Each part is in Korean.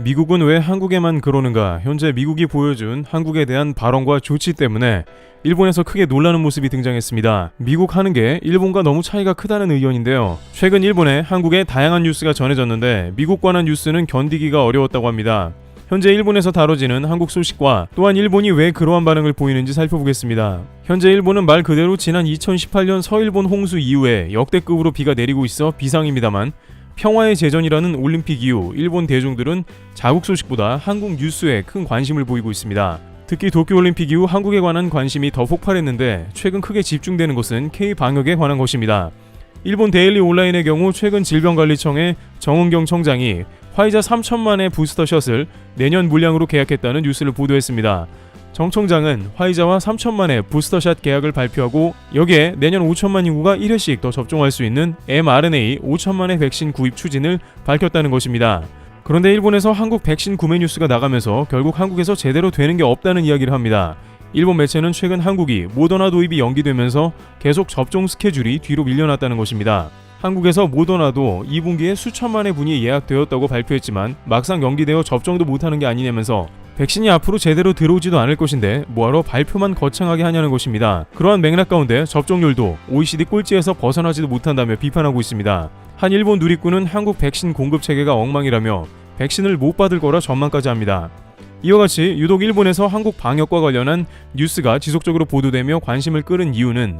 미국은 왜 한국에만 그러는가? 현재 미국이 보여준 한국에 대한 발언과 조치 때문에 일본에서 크게 놀라는 모습이 등장했습니다. 미국 하는 게 일본과 너무 차이가 크다는 의견인데요. 최근 일본에 한국의 다양한 뉴스가 전해졌는데 미국 관한 뉴스는 견디기가 어려웠다고 합니다. 현재 일본에서 다뤄지는 한국 소식과 또한 일본이 왜 그러한 반응을 보이는지 살펴보겠습니다. 현재 일본은 말 그대로 지난 2018년 서일본 홍수 이후에 역대급으로 비가 내리고 있어 비상입니다만 평화의 제전이라는 올림픽 이후 일본 대중들은 자국 소식보다 한국 뉴스에 큰 관심을 보이고 있습니다. 특히 도쿄올림픽 이후 한국에 관한 관심이 더 폭발했는데 최근 크게 집중되는 것은 K-방역에 관한 것입니다. 일본 데일리 온라인의 경우 최근 질병관리청의 정은경 청장이 화이자 3천만의 부스터샷을 내년 물량으로 계약했다는 뉴스를 보도했습니다. 정 청장은 화이자와 3천만의 부스터샷 계약을 발표하고 여기에 내년 5천만 인구가 1회씩 더 접종할 수 있는 mRNA 5천만의 백신 구입 추진을 밝혔다는 것입니다. 그런데 일본에서 한국 백신 구매 뉴스가 나가면서 결국 한국에서 제대로 되는 게 없다는 이야기를 합니다. 일본 매체는 최근 한국이 모더나 도입이 연기되면서 계속 접종 스케줄이 뒤로 밀려났다는 것입니다. 한국에서 모더나도 2분기에 수천만의 분이 예약되었다고 발표했지만 막상 연기되어 접종도 못하는 게 아니냐면서 백신이 앞으로 제대로 들어오지도 않을 것인데 뭐하러 발표만 거창하게 하냐는 것입니다. 그러한 맥락 가운데 접종률도 OECD 꼴찌에서 벗어나지도 못한다며 비판하고 있습니다. 한 일본 누리꾼은 한국 백신 공급 체계가 엉망이라며 백신을 못 받을 거라 전망까지 합니다. 이와 같이 유독 일본에서 한국 방역과 관련한 뉴스가 지속적으로 보도되며 관심을 끌은 이유는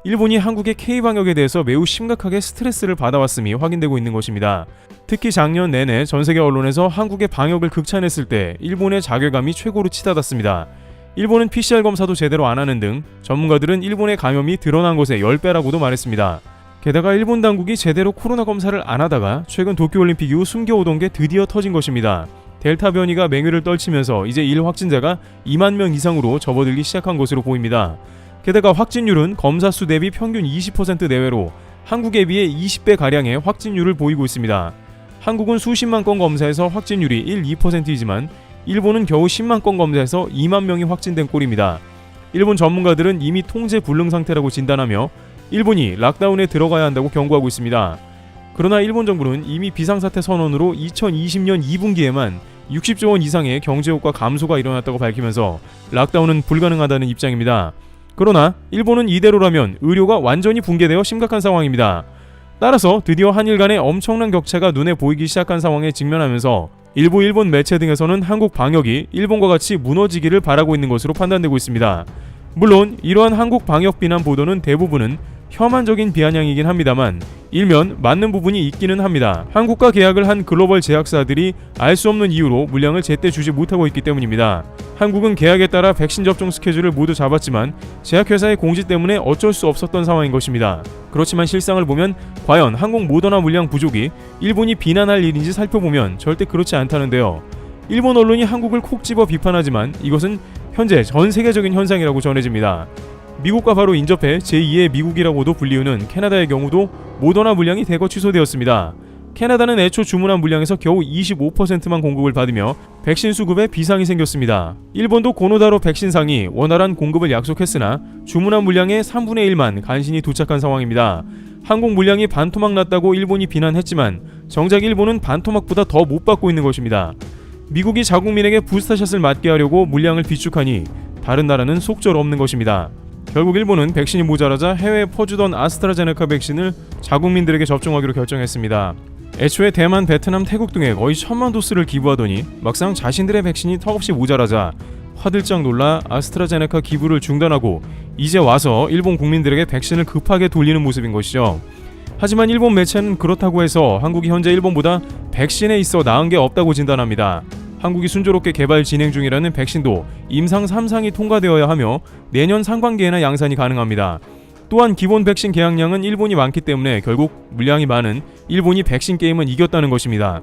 일본이 한국의 K-방역에 대해서 매우 심각하게 스트레스를 받아왔음이 확인되고 있는 것입니다. 특히 작년 내내 전세계 언론에서 한국의 방역을 극찬했을 때 일본의 자괴감이 최고로 치닫았습니다. 일본은 PCR 검사도 제대로 안 하는 등 전문가들은 일본의 감염이 드러난 것의 10배라고도 말했습니다. 게다가 일본 당국이 제대로 코로나 검사를 안 하다가 최근 도쿄올림픽 이후 숨겨오던 게 드디어 터진 것입니다. 델타 변이가 맹위를 떨치면서 이제 일 확진자가 2만 명 이상으로 접어들기 시작한 것으로 보입니다. 게다가 확진율은 검사 수 대비 평균 20% 내외로 한국에 비해 20배가량의 확진율을 보이고 있습니다. 한국은 수십만 건 검사에서 확진율이 1, 2%이지만 일본은 겨우 10만 건 검사에서 2만 명이 확진된 꼴입니다. 일본 전문가들은 이미 통제 불능 상태라고 진단하며 일본이 락다운에 들어가야 한다고 경고하고 있습니다. 그러나 일본 정부는 이미 비상사태 선언으로 2020년 2분기에만 60조 원 이상의 경제효과 감소가 일어났다고 밝히면서 락다운은 불가능하다는 입장입니다. 그러나 일본은 이대로라면 의료가 완전히 붕괴되어 심각한 상황입니다. 따라서 드디어 한일 간의 엄청난 격차가 눈에 보이기 시작한 상황에 직면하면서 일부 일본 매체 등에서는 한국 방역이 일본과 같이 무너지기를 바라고 있는 것으로 판단되고 있습니다. 물론 이러한 한국 방역 비난 보도는 대부분은 혐한적인 비아냥이긴 합니다만 일면 맞는 부분이 있기는 합니다. 한국과 계약을 한 글로벌 제약사들이 알 수 없는 이유로 물량을 제때 주지 못하고 있기 때문입니다. 한국은 계약에 따라 백신 접종 스케줄을 모두 잡았지만 제약회사의 공지 때문에 어쩔 수 없었던 상황인 것입니다. 그렇지만 실상을 보면 과연 한국 모더나 물량 부족이 일본이 비난할 일인지 살펴보면 절대 그렇지 않다는데요. 일본 언론이 한국을 콕 집어 비판하지만 이것은 현재 전 세계적인 현상이라고 전해집니다. 미국과 바로 인접해 제2의 미국이라고도 불리우는 캐나다의 경우도 모더나 물량이 대거 취소되었습니다. 캐나다는 애초 주문한 물량에서 겨우 25%만 공급을 받으며 백신 수급에 비상이 생겼습니다. 일본도 고노다로 백신상이 원활한 공급을 약속했으나 주문한 물량의 3분의 1만 간신히 도착한 상황입니다. 한국 물량이 반토막 났다고 일본이 비난했지만 정작 일본은 반토막보다 더 못 받고 있는 것입니다. 미국이 자국민에게 부스터샷을 맞게 하려고 물량을 비축하니 다른 나라는 속절없는 것입니다. 결국 일본은 백신이 모자라자 해외에 퍼주던 아스트라제네카 백신을 자국민들에게 접종하기로 결정했습니다. 애초에 대만, 베트남, 태국 등에 거의 1000만 도스를 기부하더니 막상 자신들의 백신이 턱없이 모자라자 화들짝 놀라 아스트라제네카 기부를 중단하고 이제 와서 일본 국민들에게 백신을 급하게 돌리는 모습인 것이죠. 하지만 일본 매체는 그렇다고 해서 한국이 현재 일본보다 백신에 있어 나은 게 없다고 진단합니다. 한국이 순조롭게 개발 진행 중이라는 백신도 임상 3상이 통과되어야 하며 내년 상반기에나 양산이 가능합니다. 또한 기본 백신 계약량은 일본이 많기 때문에 결국 물량이 많은 일본이 백신 게임은 이겼다는 것입니다.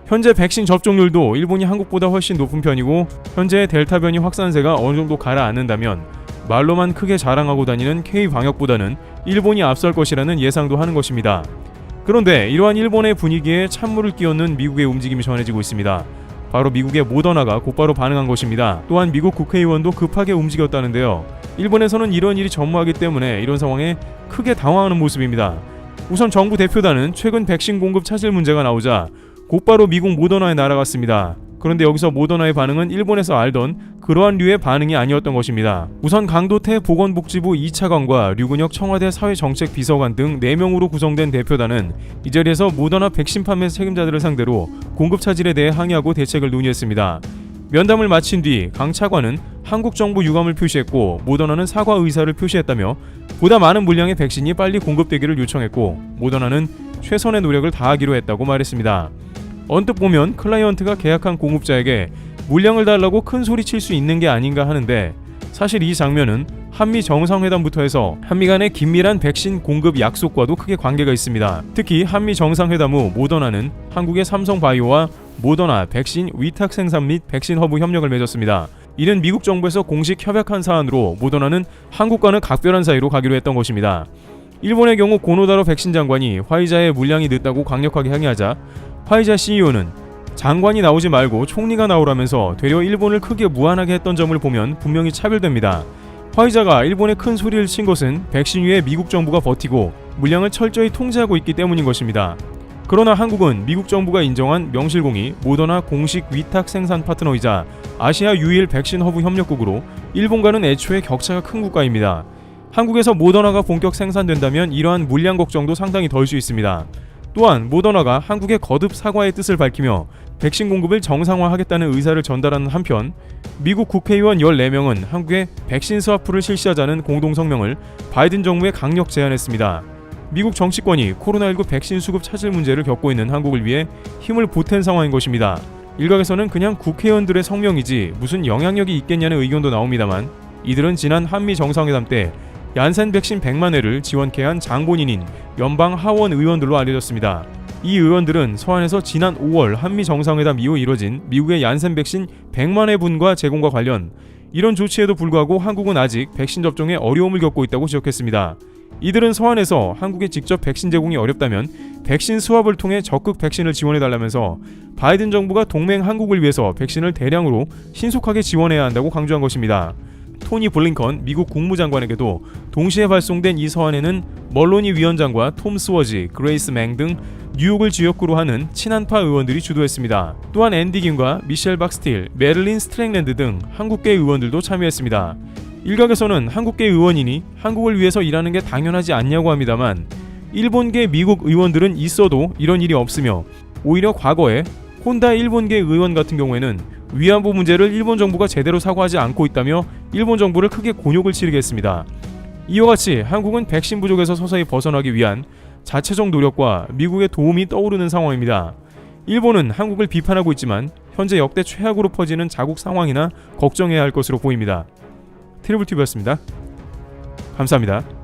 현재 백신 접종률도 일본이 한국보다 훨씬 높은 편이고 현재 델타 변이 확산세가 어느 정도 가라앉는다면 말로만 크게 자랑하고 다니는 K-방역보다는 일본이 앞설 것이라는 예상도 하는 것입니다. 그런데 이러한 일본의 분위기에 찬물을 끼얹는 미국의 움직임이 전해지고 있습니다. 바로 미국의 모더나가 곧바로 반응한 것입니다. 또한 미국 국회의원도 급하게 움직였다는데요. 일본에서는 이런 일이 전무하기 때문에 이런 상황에 크게 당황하는 모습입니다. 우선 정부 대표단은 최근 백신 공급 차질 문제가 나오자 곧바로 미국 모더나에 날아갔습니다. 그런데 여기서 모더나의 반응은 일본에서 알던 그러한 류의 반응이 아니었던 것입니다. 우선 강도태 보건복지부 2차관과 류근혁 청와대 사회정책비서관 등 4명으로 구성된 대표단은 이 자리에서 모더나 백신 판매 책임자들을 상대로 공급 차질에 대해 항의하고 대책을 논의했습니다. 면담을 마친 뒤 강 차관은 한국 정부 유감을 표시했고 모더나는 사과 의사를 표시했다며 보다 많은 물량의 백신이 빨리 공급되기를 요청했고 모더나는 최선의 노력을 다하기로 했다고 말했습니다. 언뜻 보면 클라이언트가 계약한 공급자에게 물량을 달라고 큰 소리 칠 수 있는 게 아닌가 하는데 사실 이 장면은 한미 정상회담부터 해서 한미 간의 긴밀한 백신 공급 약속과도 크게 관계가 있습니다. 특히 한미 정상회담 후 모더나는 한국의 삼성바이오와 모더나 백신 위탁 생산 및 백신 허브 협력을 맺었습니다. 이는 미국 정부에서 공식 협약한 사안으로 모더나는 한국과는 각별한 사이로 가기로 했던 것입니다. 일본의 경우 고노다로 백신 장관이 화이자의 물량이 늦다고 강력하게 항의하자 화이자 CEO는 장관이 나오지 말고 총리가 나오라면서 되려 일본을 크게 무안하게 했던 점을 보면 분명히 차별됩니다. 화이자가 일본에 큰 소리를 친 것은 백신 위에 미국 정부가 버티고 물량을 철저히 통제하고 있기 때문인 것입니다. 그러나 한국은 미국 정부가 인정한 명실공히 모더나 공식 위탁 생산 파트너이자 아시아 유일 백신 허브 협력국으로 일본과는 애초에 격차가 큰 국가입니다. 한국에서 모더나가 본격 생산된다면 이러한 물량 걱정도 상당히 덜 수 있습니다. 또한 모더나가 한국에 거듭 사과의 뜻을 밝히며 백신 공급을 정상화하겠다는 의사를 전달하는 한편 미국 국회의원 14명은 한국에 백신 스와프를 실시하자는 공동성명을 바이든 정부에 강력 제안했습니다. 미국 정치권이 코로나19 백신 수급 차질 문제를 겪고 있는 한국을 위해 힘을 보탠 상황인 것입니다. 일각에서는 그냥 국회의원들의 성명이지 무슨 영향력이 있겠냐는 의견도 나옵니다만 이들은 지난 한미 정상회담 때 얀센 백신 100만 회를 지원케 한 장본인인 연방 하원 의원들로 알려졌습니다. 이 의원들은 서한에서 지난 5월 한미 정상회담 이후 이뤄진 미국의 얀센 백신 100만 회분과 제공과 관련 이런 조치에도 불구하고 한국은 아직 백신 접종에 어려움을 겪고 있다고 지적했습니다. 이들은 서한에서 한국에 직접 백신 제공이 어렵다면 백신 스왑을 통해 적극 백신을 지원해달라면서 바이든 정부가 동맹 한국을 위해서 백신을 대량으로 신속하게 지원해야 한다고 강조한 것입니다. 토니 블링컨 미국 국무장관에게도 동시에 발송된 이 서한에는 멀로니 위원장과 톰 스워지, 그레이스 맹 등 뉴욕을 지역구로 하는 친한파 의원들이 주도했습니다. 또한 앤디 김과 미셸 박스틸, 메릴린 스트랭랜드 등 한국계 의원들도 참여했습니다. 일각에서는 한국계 의원이니 한국을 위해서 일하는 게 당연하지 않냐고 합니다만 일본계 미국 의원들은 있어도 이런 일이 없으며 오히려 과거에 혼다 일본계 의원 같은 경우에는 위안부 문제를 일본 정부가 제대로 사과하지 않고 있다며 일본 정부를 크게 곤욕을 치르게 했습니다. 이와 같이 한국은 백신 부족에서 서서히 벗어나기 위한 자체적 노력과 미국의 도움이 떠오르는 상황입니다. 일본은 한국을 비판하고 있지만 현재 역대 최악으로 퍼지는 자국 상황이나 걱정해야 할 것으로 보입니다. 트리블TV였습니다. 감사합니다.